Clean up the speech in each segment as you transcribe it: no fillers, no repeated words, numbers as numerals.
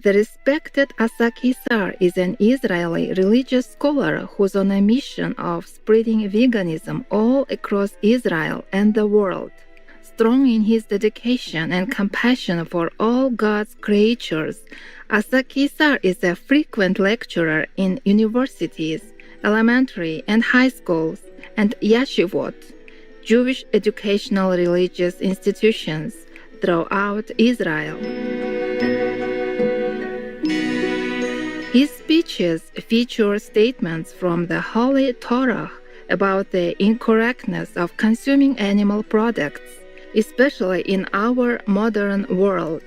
The respected Asa Keisar is an Israeli religious scholar who's on a mission of spreading veganism all across Israel and the world. Strong in his dedication and compassion for all God's creatures, Asa Keisar is a frequent lecturer in universities, elementary and high schools, and yeshivot, Jewish educational religious institutions, throughout Israel. His speeches feature statements from the Holy Torah about the incorrectness of consuming animal products, especially in our modern world.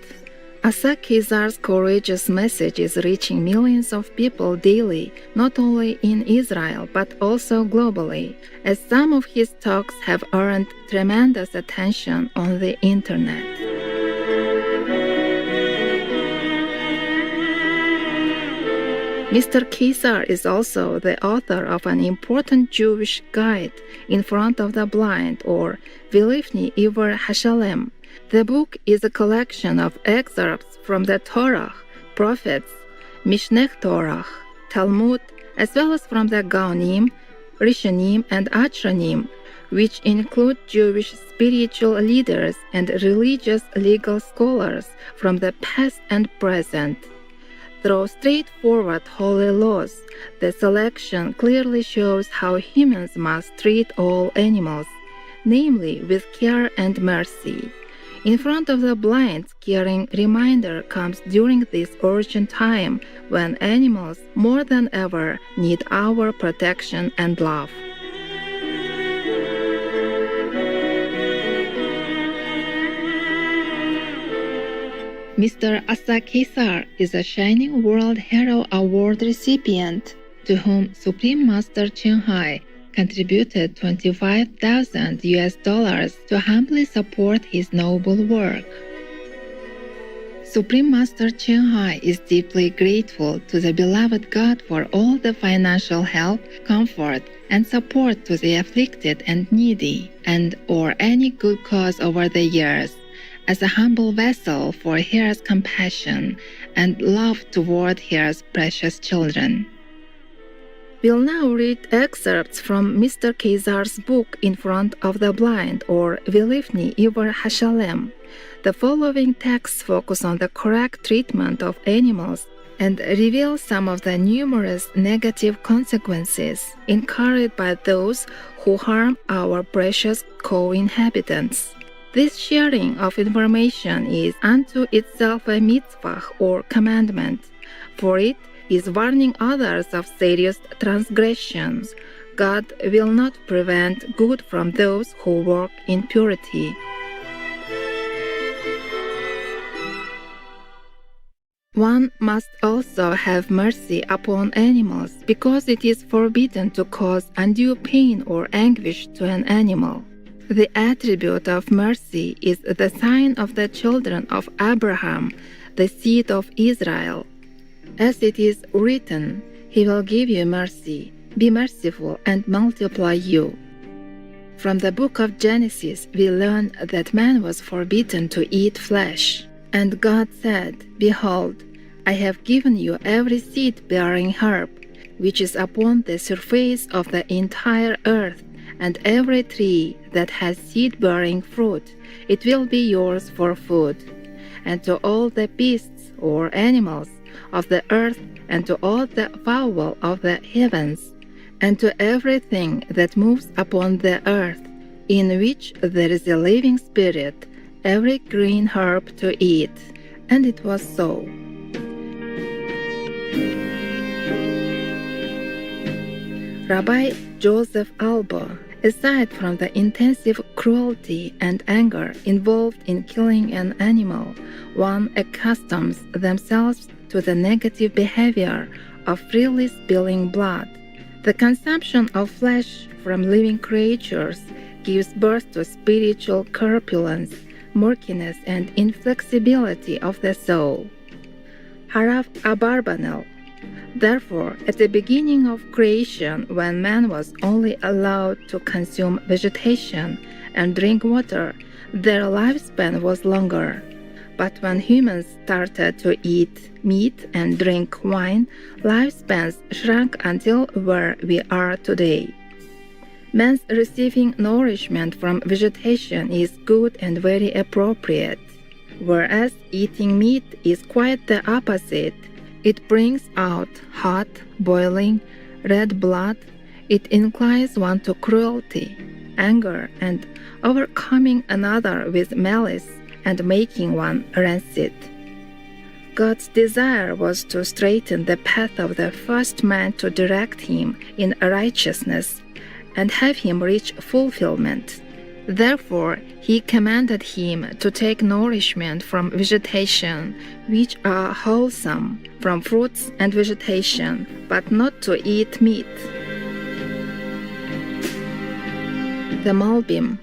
Asa Keisar's courageous message is reaching millions of people daily, not only in Israel but also globally, as some of his talks have earned tremendous attention on the internet. Mr. Keisar is also the author of an important Jewish guide in front of the blind, or Vilifni Iver Hashalem. The book is a collection of excerpts from the Torah, prophets, Mishneh Torah, Talmud, as well as from the Gaonim, Rishonim, and Achronim, which include Jewish spiritual leaders and religious legal scholars from the past and present. Through straightforward holy laws, the selection clearly shows how humans must treat all animals, namely with care and mercy. In front of the blind, caring reminder comes during this urgent time when animals more than ever need our protection and love. Mr. Asa Keisar is a Shining World Hero Award recipient to whom Supreme Master Thanh Hải contributed $25,000 to humbly support his noble work. Supreme Master Thanh Hải is deeply grateful to the beloved God for all the financial help, comfort, and support to the afflicted and needy, and or any good cause over the years, as a humble vessel for His compassion and love toward His precious children. We'll now read excerpts from Mr. Keisar's book In Front of the Blind, or Vilifni Iver Hashalem. The following texts focus on the correct treatment of animals and reveal some of the numerous negative consequences incurred by those who harm our precious co-inhabitants. This sharing of information is unto itself a mitzvah or commandment, for it is warning others of serious transgressions. God will not prevent good from those who work in purity. One must also have mercy upon animals, because it is forbidden to cause undue pain or anguish to an animal. The attribute of mercy is the sign of the children of Abraham, the seed of Israel. As it is written, He will give you mercy, be merciful, and multiply you. From the book of Genesis, we learn that man was forbidden to eat flesh. And God said, Behold, I have given you every seed-bearing herb, which is upon the surface of the entire earth, and every tree that has seed-bearing fruit, it will be yours for food. And to all the beasts or animals of the earth, and to all the fowl of the heavens, and to everything that moves upon the earth, in which there is a living spirit, every green herb to eat. And it was so. Rabbi Joseph Albo, aside from the intensive cruelty and anger involved in killing an animal, one accustoms themselves to the negative behavior of freely spilling blood. The consumption of flesh from living creatures gives birth to spiritual corpulence, murkiness, and inflexibility of the soul. Harav Abarbanel. Therefore, at the beginning of creation, when man was only allowed to consume vegetation and drink water, their lifespan was longer. But when humans started to eat meat and drink wine, lifespans shrank until where we are today. Man's receiving nourishment from vegetation is good and very appropriate, whereas eating meat is quite the opposite. It brings out hot, boiling, red blood. It inclines one to cruelty, anger, and overcoming another with malice and making one rancid. God's desire was to straighten the path of the first man to direct him in righteousness and have him reach fulfillment. Therefore, he commanded him to take nourishment from vegetation, which are wholesome, from fruits and vegetation, but not to eat meat. The Malbim.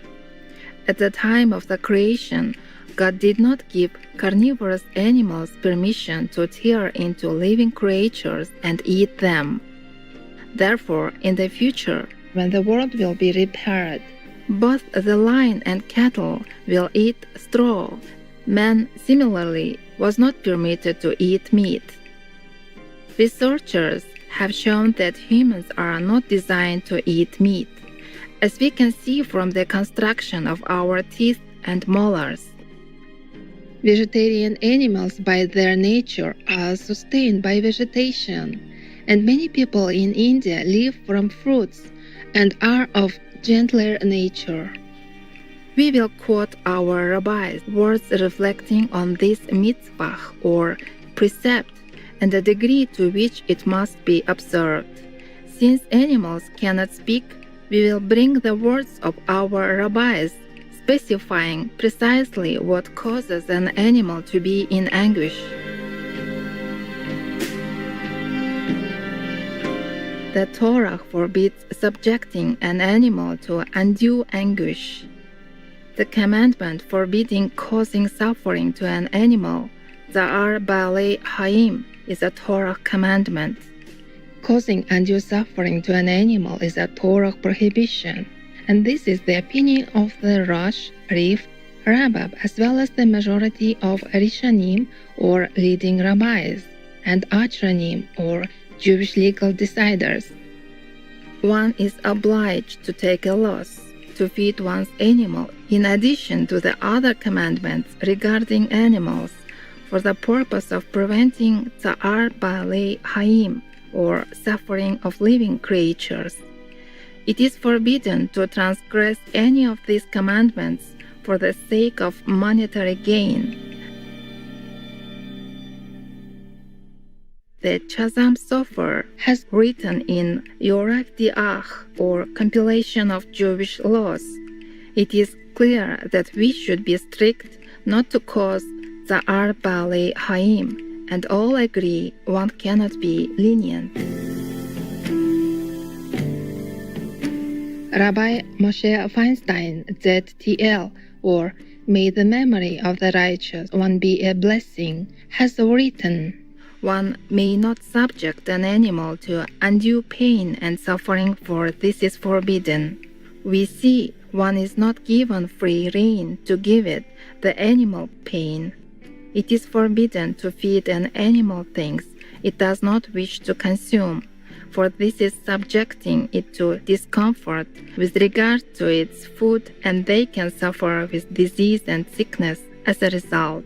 At the time of the creation, God did not give carnivorous animals permission to tear into living creatures and eat them. Therefore, in the future, when the world will be repaired, both the lion and cattle will eat straw. Man, similarly, was not permitted to eat meat. Researchers have shown that humans are not designed to eat meat, as we can see from the construction of our teeth and molars. Vegetarian animals by their nature are sustained by vegetation, and many people in India live from fruits and are of gentler nature. We will quote our rabbis' words reflecting on this mitzvah or precept and the degree to which it must be observed. Since animals cannot speak, we will bring the words of our rabbis, specifying precisely what causes an animal to be in anguish. The Torah forbids subjecting an animal to undue anguish. The commandment forbidding causing suffering to an animal, Za'ar Ba'alei Hayim, is a Torah commandment. Causing undue suffering to an animal is a Torah prohibition, and this is the opinion of the Rosh, Rif, Rabbab, as well as the majority of Rishonim or leading rabbis, and Achronim or Jewish legal deciders. One is obliged to take a loss, to feed one's animal, in addition to the other commandments regarding animals, for the purpose of preventing Za'ar Ba'alei Hayim, or suffering of living creatures. It is forbidden to transgress any of these commandments for the sake of monetary gain. The Chazam Sofer has written in Yorach Diach, or compilation of Jewish laws. It is clear that we should be strict not to cause Za'ar Ba'alei Hayim, and all agree one cannot be lenient. Rabbi Moshe Feinstein, ZTL, or May the memory of the righteous one be a blessing, has written, one may not subject an animal to undue pain and suffering, for this is forbidden. We see one is not given free rein to give it, the animal, pain. It is forbidden to feed an animal things it does not wish to consume, for this is subjecting it to discomfort with regard to its food, and they can suffer with disease and sickness as a result.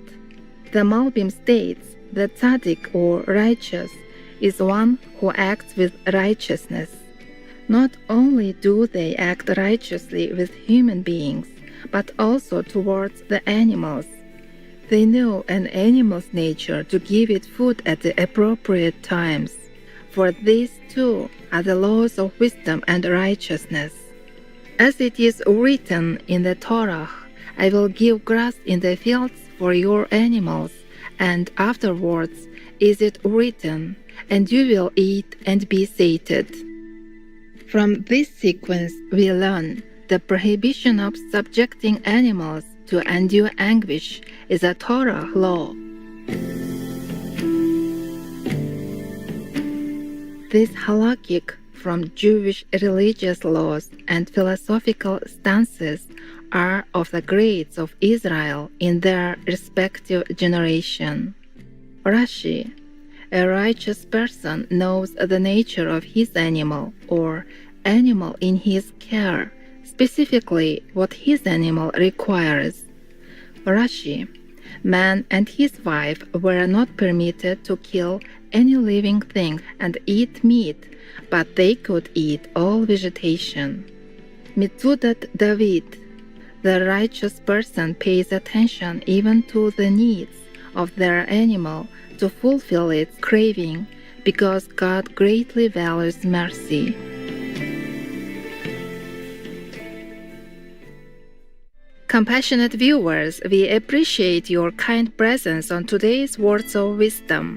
The Malbim states, the tzaddik or righteous is one who acts with righteousness. Not only do they act righteously with human beings, but also towards the animals. They know an animal's nature to give it food at the appropriate times. For these too are the laws of wisdom and righteousness. As it is written in the Torah, I will give grass in the fields for your animals, and afterwards is it written, and you will eat and be sated. From this sequence we learn the prohibition of subjecting animals to undue anguish is a Torah law. This halakhic from Jewish religious laws and philosophical stances are of the greats of Israel in their respective generation. Rashi: a righteous person knows the nature of his animal or animal in his care, specifically what his animal requires. Rashi: man and his wife were not permitted to kill any living thing and eat meat, but they could eat all vegetation. Mitzudat David: the righteous person pays attention even to the needs of their animal to fulfill its craving, because God greatly values mercy. Compassionate viewers, we appreciate your kind presence on today's Words of Wisdom.